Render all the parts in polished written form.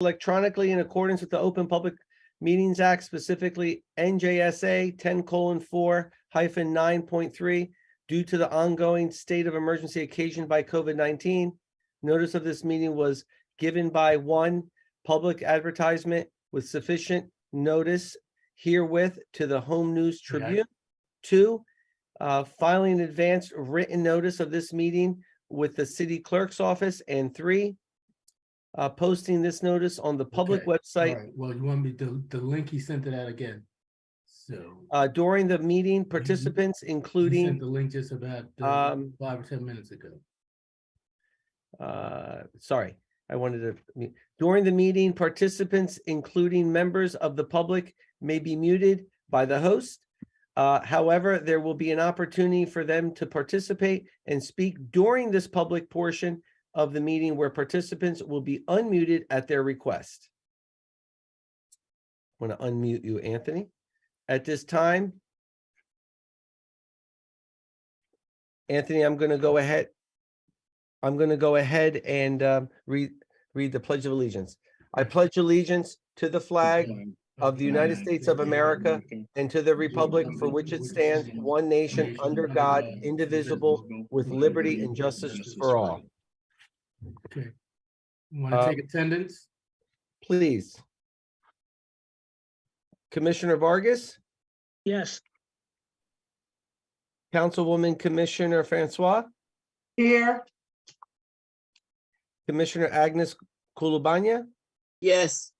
electronically in accordance with the Open Public Meetings Act, specifically NJSA 10:4-9.3, due to the ongoing state of emergency occasioned by COVID-19. Notice of this meeting was given by 1, public advertisement with sufficient notice herewith to the Home News Tribune. 2, filing advance written notice of this meeting with the city clerk's office. And 3, posting this notice on the public website. All right. Well, you want me to the link he sent to that again? So During the meeting, participants, he including sent the link just about 5 or 10 minutes ago. Sorry, I wanted to. During the meeting, participants, including members of the public, may be muted by the host. However, there will be an opportunity for them to participate and speak during this public portion of the meeting, where participants will be unmuted at their request. I'm going to unmute you, Anthony. At this time, Anthony, I'm going to go ahead and read the Pledge of Allegiance. I pledge allegiance to the flag of the United States of America and to the republic for which it stands, one nation, under God, indivisible, with liberty and justice for all. Okay. Want to take attendance? Please. Commissioner Vargas? Yes. Councilwoman Commissioner Francois? Here. Commissioner Agnes Kulubanya? Yes.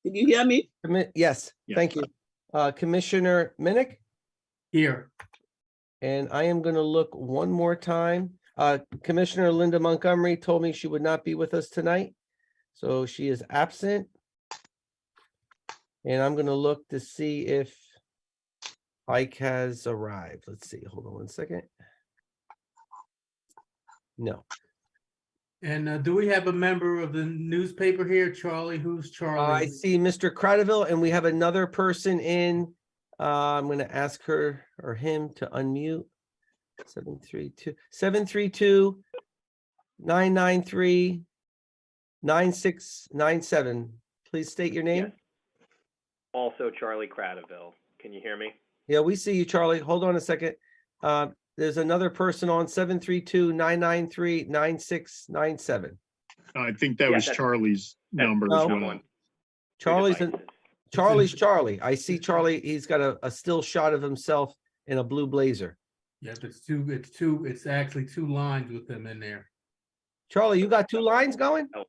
Did you hear me? Yes, thank you. Commissioner Minnick? Here. And I am going to look one more time. Commissioner Linda Montgomery told me she would not be with us tonight, so she is absent. And I'm going to look to see if Ike has arrived. Let's see. Hold on one second. No. And do we have a member of the newspaper here? Charlie, who's Charlie? I see Mr. Cradaville, and we have another person in. I'm going to ask her or him to unmute. 732-993-9697. Please state your name. Yes. Also Charlie Cradaville. Can you hear me? Yeah, we see you, Charlie. Hold on a second. There's another person on 732-993-9697. I think that was Charlie's number as well. Charlie's Charlie. I see Charlie. He's got a still shot of himself in a blue blazer. Yes, it's actually 2 lines with them in there. Charlie, you got 2 lines going? Oh.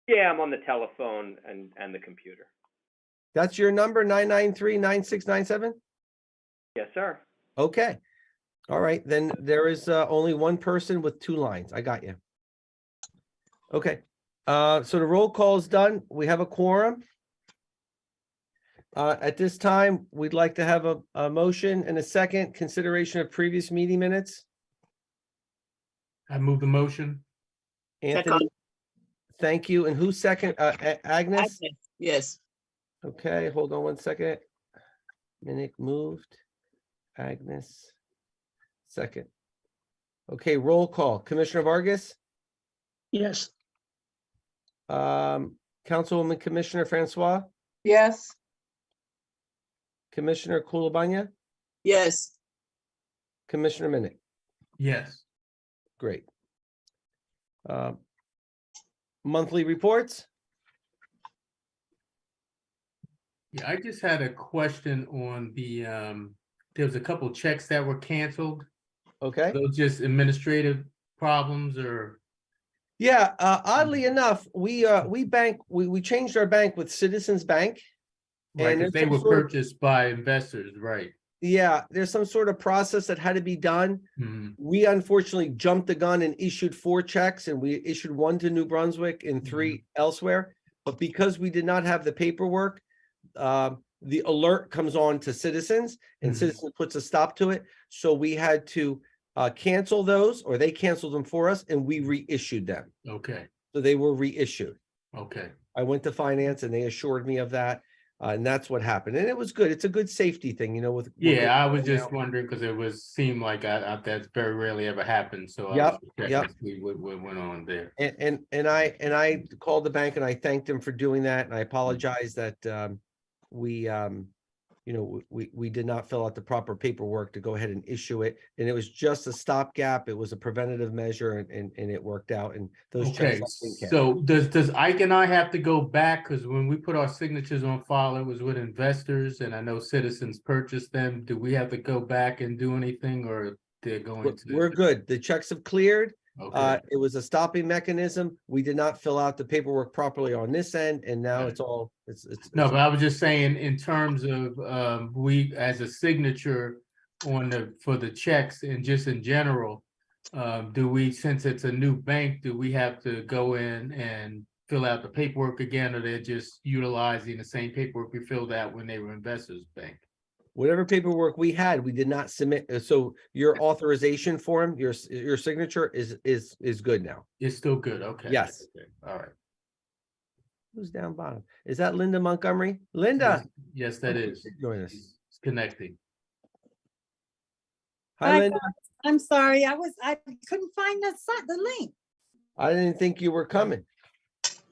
Yeah, I'm on the telephone and the computer. That's your number, 993-9697? Yes, sir. Okay. All right, then there is only one person with 2 lines. I got you. Okay, so the roll call is done. We have a quorum. At this time, we'd like to have a motion and a second consideration of previous meeting minutes. I move the motion. Anthony, thank you. And who's second? Agnes? Yes. Okay, hold on one second. Minnick moved. Agnes, second. Okay, roll call. Commissioner Vargas? Yes. Councilwoman Commissioner Francois? Yes. Commissioner Kulubanya? Yes. Commissioner Minnick? Yes. Great. Monthly reports? Yeah, I just had a question on the there was a couple checks that were canceled. Okay. Those just administrative problems or? Yeah, oddly enough, we changed our bank with Citizens Bank. Right, And they were purchased by investors, right? Yeah, there's some sort of process that had to be done. Mm-hmm. We unfortunately jumped the gun and issued 4 checks, and we issued 1 to New Brunswick and 3 elsewhere. But because we did not have the paperwork, the alert comes on to Citizens, and Citizens puts a stop to it. So we had to cancel those, or they canceled them for us, and we reissued them. Okay. So they were reissued. Okay. I went to finance and they assured me of that. And that's what happened. And it was good. It's a good safety thing, you know, with. Yeah, I was just wondering, because it seemed like that's very rarely ever happened, so I was Yep, checking yep. to see what went on there. And I called the bank and I thanked him for doing that. And I apologize that we we did not fill out the proper paperwork to go ahead and issue it. And it was just a stopgap. It was a preventative measure and it worked out. And those Okay, checks. have been cashed. so does Ike and I have to go back, because when we put our signatures on file, it was with investors, and I know citizens purchased them. Do we have to go back and do anything, or they're going to? We're good. The checks have cleared. Okay, It was a stopping mechanism. We did not fill out the paperwork properly on this end, and now Right. it's all, no, but I was just saying, in terms of we as a signature for the checks and just in general, do we, since it's a new bank, do we have to go in and fill out the paperwork again, or they're just utilizing the same paperwork we filled out when they were Investors Bank? whatever paperwork we had, we did not submit. So your authorization form, your signature is good now. It's still good, okay. Yes. Okay, all right. Who's down bottom? Is that Linda Montgomery? Linda. Yes, that is. Join us. It's connecting. Hi, Hi, Linda. I'm sorry, I couldn't find the link. I didn't think you were coming.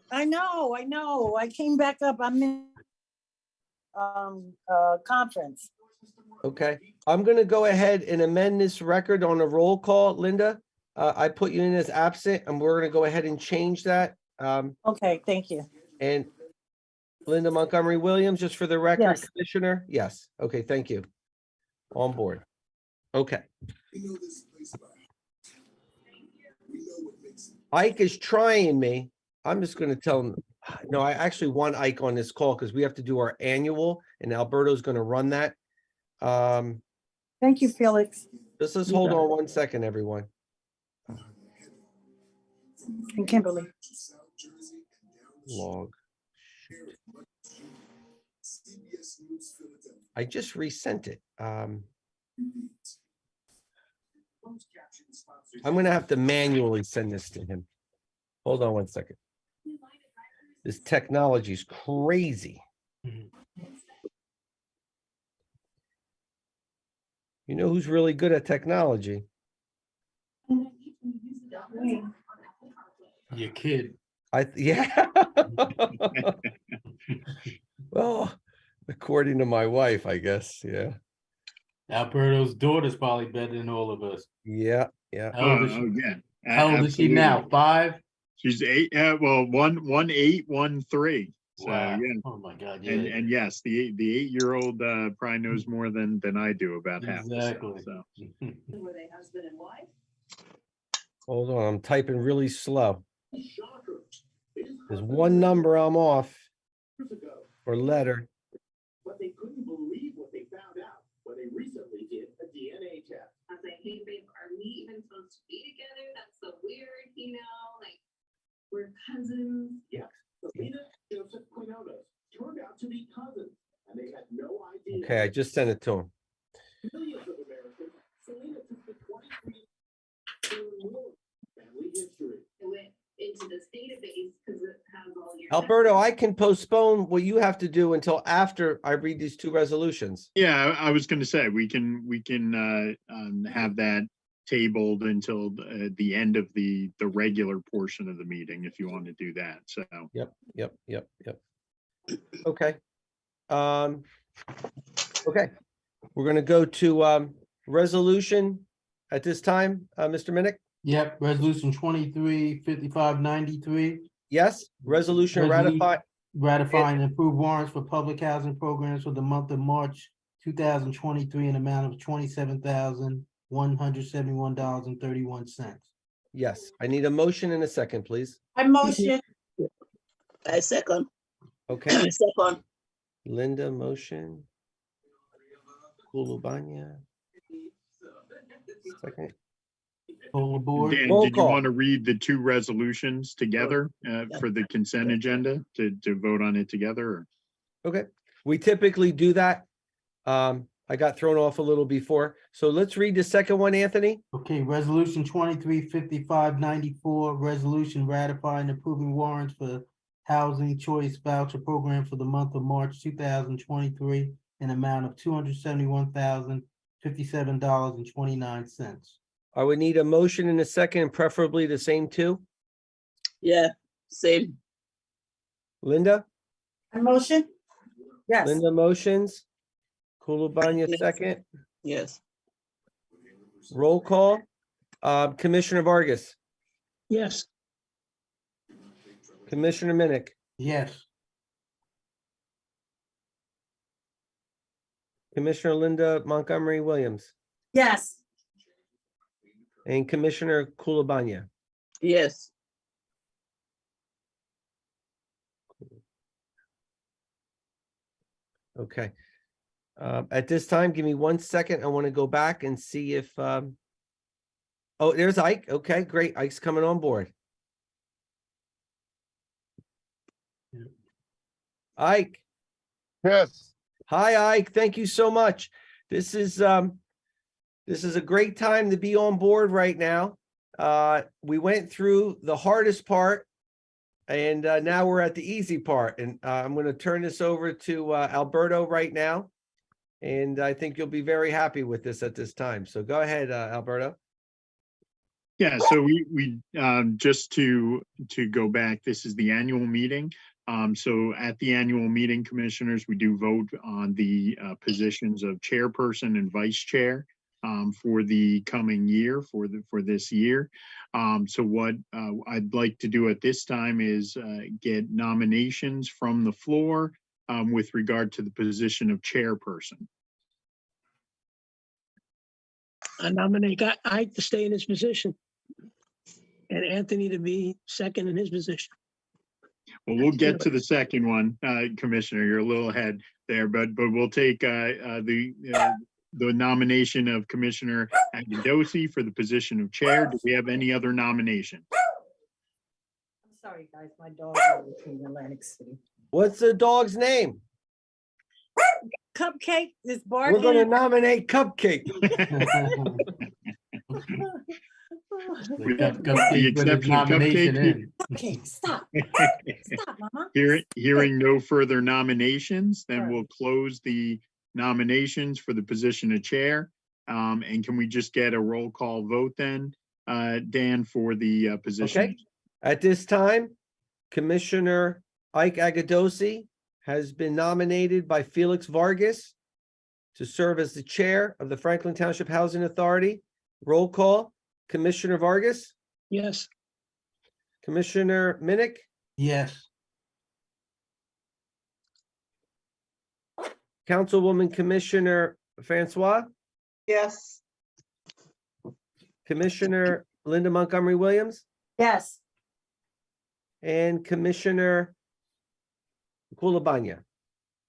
I know, I came back up, I'm in conference. Okay, I'm gonna go ahead and amend this record on a roll call, Linda. I put you in as absent, and we're gonna go ahead and change that. Okay, thank you. And Linda Montgomery Williams, just for the record, Yes. Commissioner? Yes. Okay, thank you. On board. Okay. Ike is trying me. I'm just gonna tell him, no, I actually want Ike on this call because we have to do our annual and Alberto's gonna run that. Thank you, Felix Just You hold got on 1 second, everyone. and Kimberly. Log. I just resent it. I'm gonna have to manually send this to him. Hold on 1 second. This technology is crazy. Mhm. You know who's really good at technology? Your kid. Yeah. Well, according to my wife, I guess, yeah. Alberto's daughter's probably better than all of us. Yeah, yeah. How old is she? Yeah. How old is she now? Absolutely. 5? She's 8, well, one 8, 1 3. So, Wow. yeah. Oh my God, yeah. And yes, the 8-year-old probably knows more than I do about half the stuff. Exactly. So Hold on, I'm typing really slow. There's one number I'm off. Or letter. But they couldn't believe what they found out when they recently did a DNA test. I was like, hey babe, are we even supposed to be together? That's so weird, you know, like we're cousins. Yeah, Selena Joseph Quinones turned out to be cousins, and they had no idea. Okay, I just sent it to him. Millions of Americans, Selena took the 23 family history. It went into this database because it has all your. Alberto, I can postpone what you have to do until after I read these 2 resolutions. yeah, I was going to say we can have that tabled until the end of the regular portion of the meeting if you want to do that. So Yep. Okay. Okay, we're gonna go to resolution at this time, Mr. Minnick. Yep, resolution 23-5593, Yes, resolution Resolu- ratify. ratifying and approve warrants for public housing programs for the month of March 2023 in amount of $27,171.31. Yes, I need a motion in a second, please. I motion, I second. Okay, Second. Linda, motion. Kulubanya. Second. Full board. Dan, Roll did you call. want to read the 2 resolutions together for the consent agenda to vote on it together? Or? Okay, we typically do that. I got thrown off a little before, so let's read the second one, Anthony. Okay, resolution 23-5594, resolution ratifying and approving warrants for Housing Choice Voucher Program for the month of March 2023 in amount of $271,057.29. I would need a motion in a second, preferably the same two. Yeah, same. Linda? A motion? Yes. Linda motions. Kulabanya Yes. second. Yes. Roll call. Commissioner Vargas, yes, Commissioner Minnick, Yes. Commissioner Linda Montgomery Williams, Yes. and Commissioner Kulabanya. Yes. Okay. At this time, give me 1 second. I want to go back and see if, oh, there's Ike. Okay, great. Ike's coming on board. Yeah. Ike. Yes. Hi, Ike. Thank you so much. This is a great time to be on board right now. We went through the hardest part, and now we're at the easy part. And I'm going to turn this over to Alberto right now. And I think you'll be very happy with this at this time. So go ahead, Alberto. Yeah, so we just to go back, this is the annual meeting. So at the annual meeting, commissioners, we do vote on the positions of chairperson and vice chair for the coming year, for this year. So what I'd like to do at this time is get nominations from the floor with regard to the position of chairperson. I nominate Ike to stay in his position. And Anthony to be second in his position. Well, we'll get to the second one, Commissioner. You're a little ahead there, but we'll take the nomination of Commissioner Agudosi for the position of chair. Do we have any other nomination? I'm sorry, guys, my dog is in Atlantic City. What's the dog's name? Cupcake is We're going to barking. nominate Cupcake. With Cupcake the put his exception of nomination Cupcake. in. Cupcake, stop. Stop, mama. Hearing no further nominations, then Sorry. we'll close the nominations for the position of chair. And can we just get a roll call vote then, Dan, for the position? Okay. At this time, Commissioner Ike Agudosi has been nominated by Felix Vargas to serve as the chair of the Franklin Township Housing Authority. Roll call. Commissioner Vargas, Yes, Commissioner Minnick, Yes. Councilwoman Commissioner Francois, Yes. Commissioner Linda Montgomery Williams, Yes. and Commissioner Kulabanya.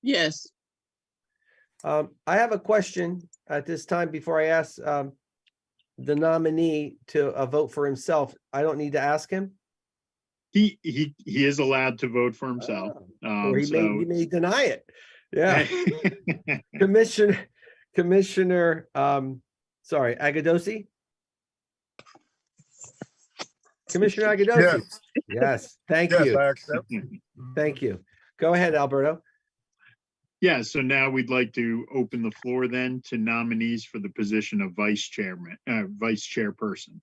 Yes. I have a question at this time before I ask the nominee to vote for himself. I don't need to ask him. He is allowed to vote for himself. Or he So- may deny it. Yeah. Commissioner, sorry, Agudosi? Commissioner Agudosi? Yes. Yes, thank Yes, you. I accept. Thank you. Go ahead, Alberto. Yeah, so now we'd like to open the floor then to nominees for the position of vice chairperson.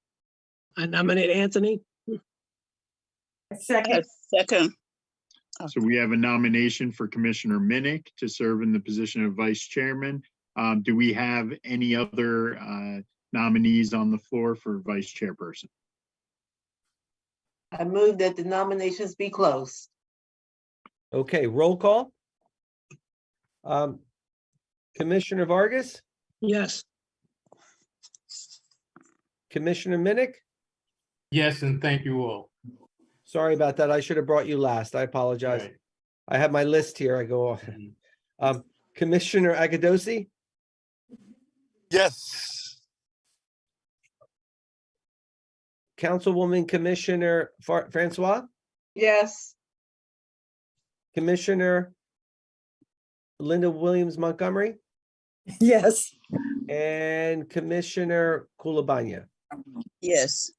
I nominate Anthony. Second. Second. So we have a nomination for Commissioner Minnick to serve in the position of vice chairman. Do we have any other nominees on the floor for vice chairperson? I move that the nominations be closed. Okay, roll call. Commissioner Vargas, Yes, Commissioner Minnick. Yes, and thank you all. Sorry about that. I should have brought you last. I apologize. Right. I have my list here. I go off. Mhm. Commissioner Agudosi, Yes. Councilwoman Commissioner Francois, Yes, Commissioner Linda Williams Montgomery, Yes. and Commissioner Kulabanya. Yes.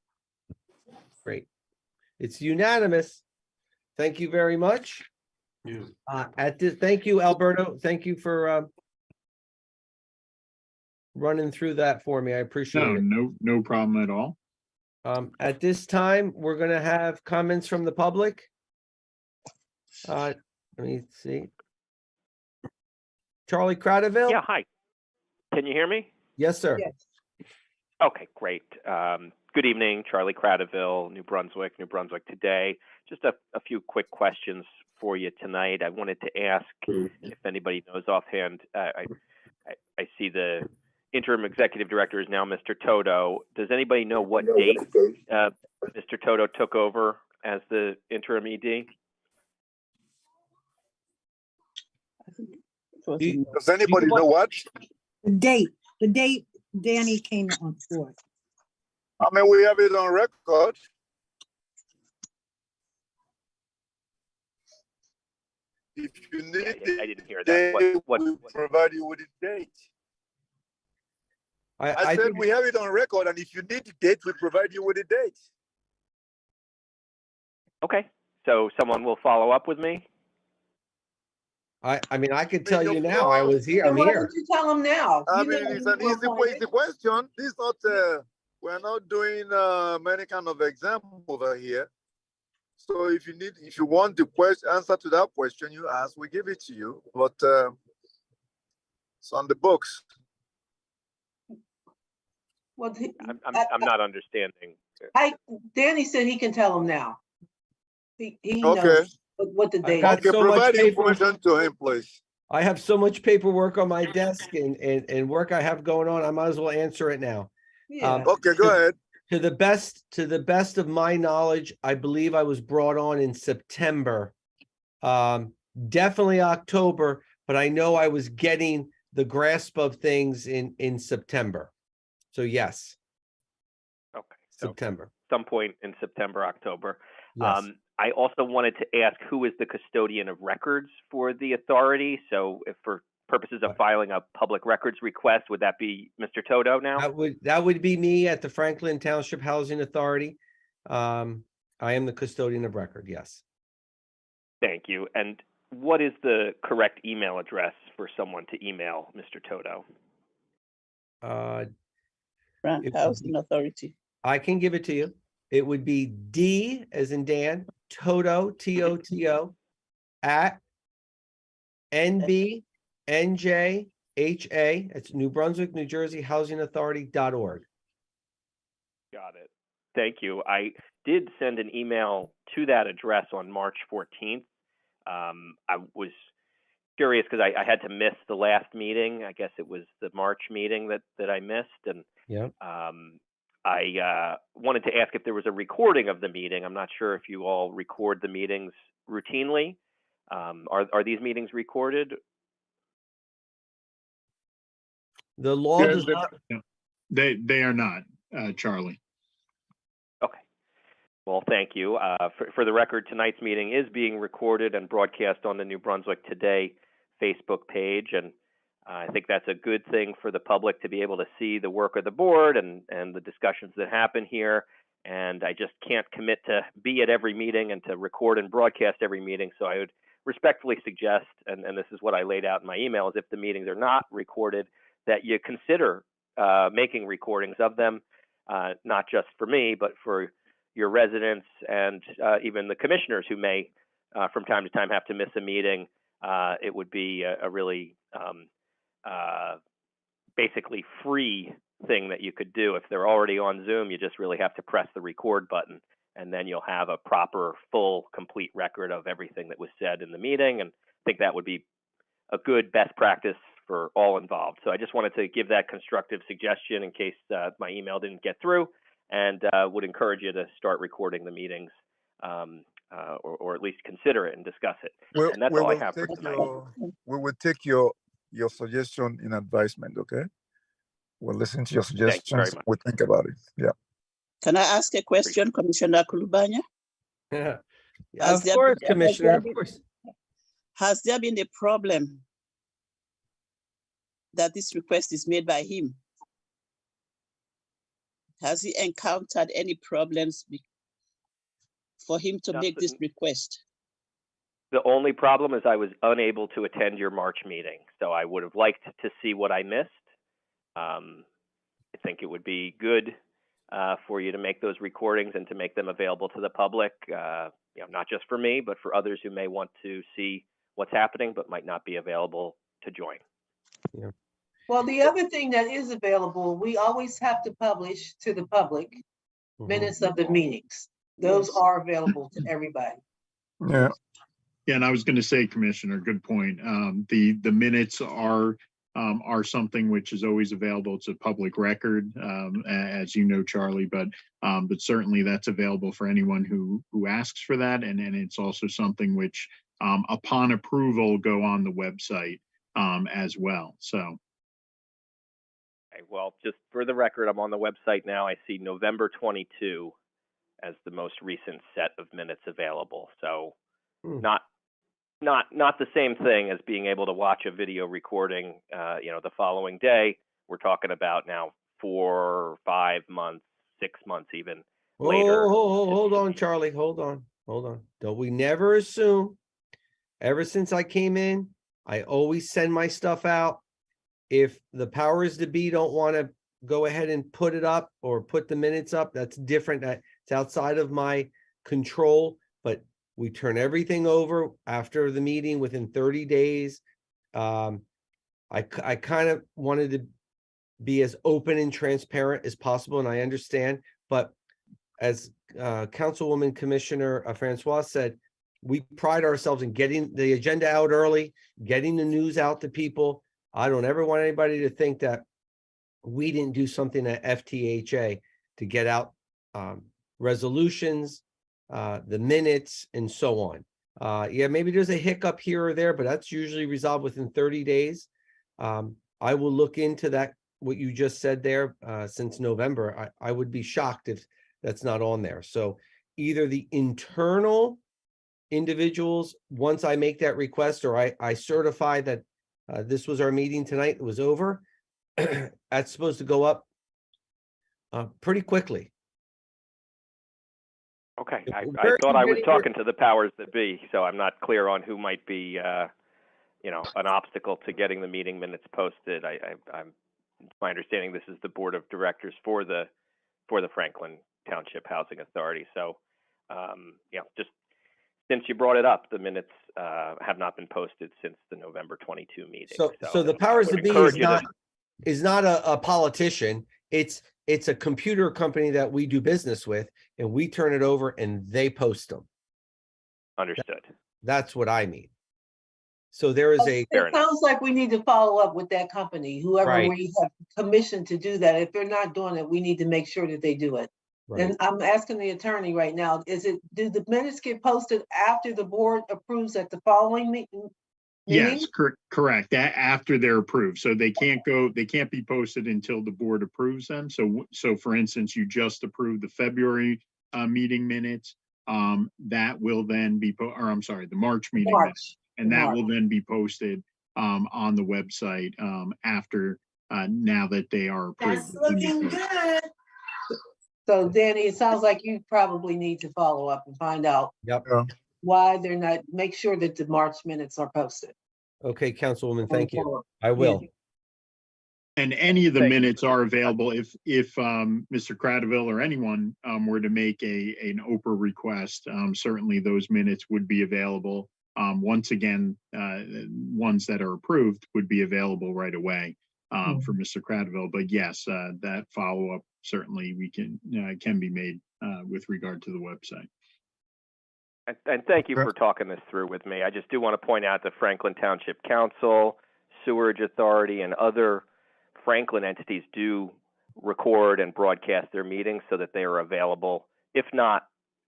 Great. It's unanimous. Thank you very much. You. Thank you, Alberto. Thank you for running through that for me. I appreciate No, it. no problem at all. At this time, we're gonna have comments from the public. Let me see. Charlie Cradaville? Yeah, hi. Can you hear me? Yes, sir. Yes. Okay, great. Good evening, Charlie Cradaville, New Brunswick Today. Just a few quick questions for you tonight. I wanted to ask if anybody knows offhand. I see the interim executive director is now Mr. Toto. Does anybody know what date Mr. Toto took over as the interim ED? Does anybody know what? The date Danny came on board. I mean, we have it on record. If you need I didn't hear that. date, What? we provide you with the date. I said think- we have it on record, and if you need the date, we provide you with the date. Okay, so someone will follow up with me. I mean, I could tell you now, I was here, I'm Then why here. don't you tell them now? I You mean, know it's you an were easy appointed. question. This is not. We're not doing many kind of example over here. So if you want the answer to that question you ask, we give it to you. But it's on the books. Well, I'm not understanding. Danny said he can tell them now. He Okay. knows what the I've date got is. Okay, so much provide paper- information to him, please. I have so much paperwork on my desk and work I have going on, I might as well answer it now. Yeah. Okay, go ahead. To the best of my knowledge, I believe I was brought on in September. Definitely October, but I know I was getting the grasp of things in September. So yes, Okay, so September. some point in September, October. Yes. I also wanted to ask who is the custodian of records for the authority? So if for purposes of filing a public records request, would that be Mr. Toto now? That would be me at the Franklin Township Housing Authority. I am the custodian of record, yes. Thank you. And what is the correct email address for someone to email Mr. Toto? Frank It- Housing Authority. I can give it to you. It would be D as in Dan, Toto, Toto, at NBNJHA, it's New Brunswick, New Jersey Housing Authority.org. Got it. Thank you. I did send an email to that address on March 14th. I was curious because I had to miss the last meeting. I guess it was the March meeting that I missed. And Yeah. I wanted to ask if there was a recording of the meeting. I'm not sure if you all record the meetings routinely. Are these meetings recorded? The law Yeah, does not. They are not, Charlie. Okay. Well, thank you. For the record, tonight's meeting is being recorded and broadcast on the New Brunswick Today Facebook page, and I think that's a good thing for the public to be able to see the work of the board and the discussions that happen here. And I just can't commit to be at every meeting and to record and broadcast every meeting. So I would respectfully suggest, and this is what I laid out in my email, is if the meetings are not recorded, that you consider making recordings of them, not just for me, but for your residents and even the commissioners who may, from time to time, have to miss a meeting. It would be a really basically free thing that you could do. If they're already on Zoom, you just really have to press the record button, and then you'll have a proper, full, complete record of everything that was said in the meeting. And I think that would be a good best practice for all involved. So I just wanted to give that constructive suggestion in case my email didn't get through, and would encourage you to start recording the meetings, or at least consider it and discuss it. And that's all I have for tonight. We will take your suggestion in advisement, okay? We'll listen to your suggestions. much. We'll think about it. Yeah. Can I ask a question, Commissioner Kulubanya? Of course, Commissioner, of course. Has there been a problem that this request is made by him? Has he encountered any problems for him to make this request? The only problem is I was unable to attend your March meeting, so I would have liked to see what I missed. I think it would be good for you to make those recordings and to make them available to the public, not just for me, but for others who may want to see what's happening but might not be available to join. Well, the other thing that is available, we always have to publish to the public minutes of the meetings. Those are available to everybody. Yeah. Yeah, and I was going to say, Commissioner, good point. The minutes are something which is always available. It's a public record, as you know, Charlie, but certainly that's available for anyone who asks for that. And it's also something which, upon approval, go on the website as well. So. Okay, well, just for the record, I'm on the website now. I see November 22 as the most recent set of minutes available. So not the same thing as being able to watch a video recording, the following day. We're talking about now 4, 5 months, 6 months even later. Hold on, Charlie. Hold on. Don't we never assume? Ever since I came in, I always send my stuff out. If the powers that be don't want to go ahead and put it up or put the minutes up, that's different. It's outside of my control, but we turn everything over after the meeting within 30 days. I kind of wanted to be as open and transparent as possible, and I understand, but as Councilwoman Commissioner Francois said, we pride ourselves in getting the agenda out early, getting the news out to people. I don't ever want anybody to think that we didn't do something at FTHA to get out resolutions, the minutes, and so on. Yeah, maybe there's a hiccup here or there, but that's usually resolved within 30 days. I will look into that, what you just said there, since November. I would be shocked if that's not on there. So either the internal individuals, once I make that request, or I certify that this was our meeting tonight, it was over, that's supposed to go up pretty quickly. Okay, I Very, thought I was very talking to the powers that be, so I'm not clear on who might be, an obstacle to getting the meeting minutes posted. I'm my understanding this is the board of directors for the Franklin Township Housing Authority. So, just since you brought it up, the minutes have not been posted since the November 22 meeting. So the powers that be is not a politician. It's a computer company that we do business with, and we turn it over and they post them. Understood. That's what I mean. So there is It sounds like we need to follow up with that company, whoever Right. we have commissioned to do that. If they're not doing it, we need to make sure that they do it. Right. And I'm asking the attorney right now, do the minutes get posted after the board approves at the following meeting? Yes, correct. That after they're approved. So they can't be posted until the board approves them. So for instance, you just approved the February meeting minutes. That will then be, the March meeting minutes, and that will then be posted on the website after now that they are approved. That's looking good. So Danny, it sounds like you probably need to follow up and find out Yep. why they're not, make sure that the March minutes are posted. Okay, Councilwoman, thank you. I will. And any of the minutes are available if Mr. Cradaville or anyone were to make an Oprah request. Certainly those minutes would be available. Once again, ones that are approved would be available right away for Mr. Cradaville. But yes, that follow-up certainly can be made with regard to the website. And thank you for talking this through with me. I just do want to point out that Franklin Township Council, Sewerage Authority, and other Franklin entities do record and broadcast their meetings so that they are available, if not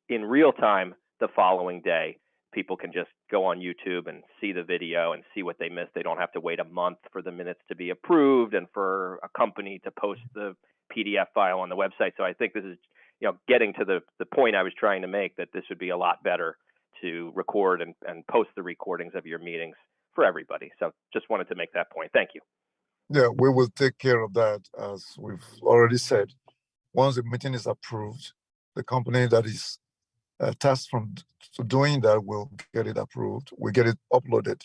in real time, the following day. People can just go on YouTube and see the video and see what they missed. They don't have to wait a month for the minutes to be approved and for a company to post the PDF file on the website. So I think this is, getting to the point I was trying to make, that this would be a lot better to record and post the recordings of your meetings for everybody. So just wanted to make that point. Thank you. Yeah, we will take care of that, as we've already said. Once the meeting is approved, the company that is tasked from doing that will get it approved. We get it uploaded,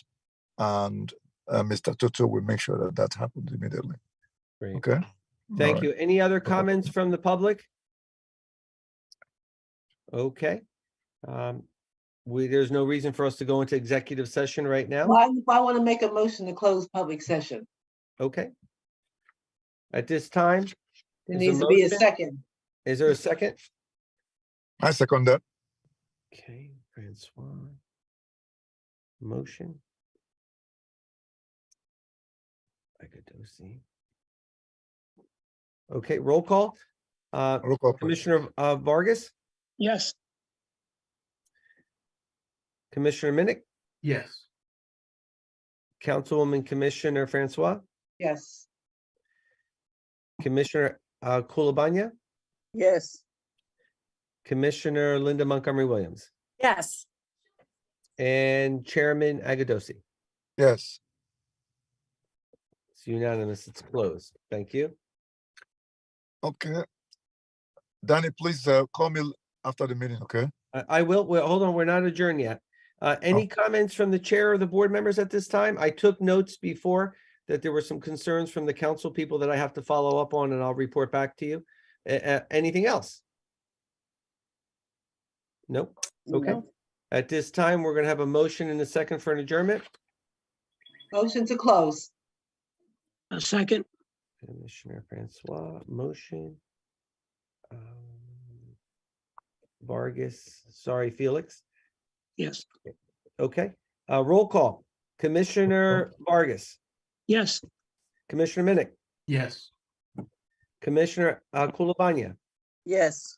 and Mr. Toto will make sure that that happens immediately. Great. Okay. Thank All right. you. Any other comments from the public? Okay. There's no reason for us to go into executive session right now. Well, I want to make a motion to close public session. Okay. At this time, There Is a needs to be a motion? second. is there a second? I second that. Okay, Francois. Motion. Agadosi. Okay, roll call. Roll call, please. Commissioner Vargas, Yes. Commissioner Minnick, Yes. Councilwoman Commissioner Francois, Yes. Commissioner Kulabanya, Yes. Commissioner Linda Montgomery Williams, Yes. and Chairman Agadosi. Yes. It's unanimous. It's closed. Thank you. Okay. Danny, please call me after the meeting, okay? I will. Well, hold on. We're not adjourned yet. Any comments from the chair or the board members at this time? I took notes before that there were some concerns from the council people that I have to follow up on, and I'll report back to you. Anything else? Nope. Okay. No. At this time, we're going to have a motion and a second for an adjournment. Motion to close. A second. Commissioner Francois, motion. Vargas, sorry, Felix. Yes. Okay, roll call. Commissioner Vargas, Yes. Commissioner Minnick, Yes. Commissioner Kulabanya, Yes.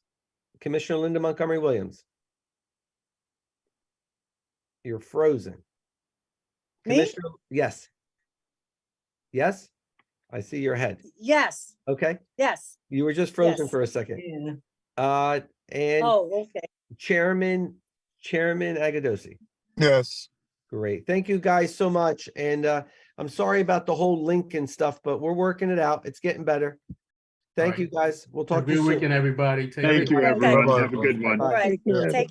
Commissioner Linda Montgomery Williams. You're frozen. Me? Commissioner, yes. Yes, I see your head. Yes. Okay, Yes. you were just frozen Yes. for a second. Yeah. And Oh, okay. Chairman Agadosi. Yes. Great. Thank you guys so much. And I'm sorry about the whole link and stuff, but we're working it out. It's getting better. Thank Right. you guys. We'll talk Have to a you good soon. weekend, everybody. Take Thank you, care. Okay. everyone. Have a good one. Bye. All right. Take care. Take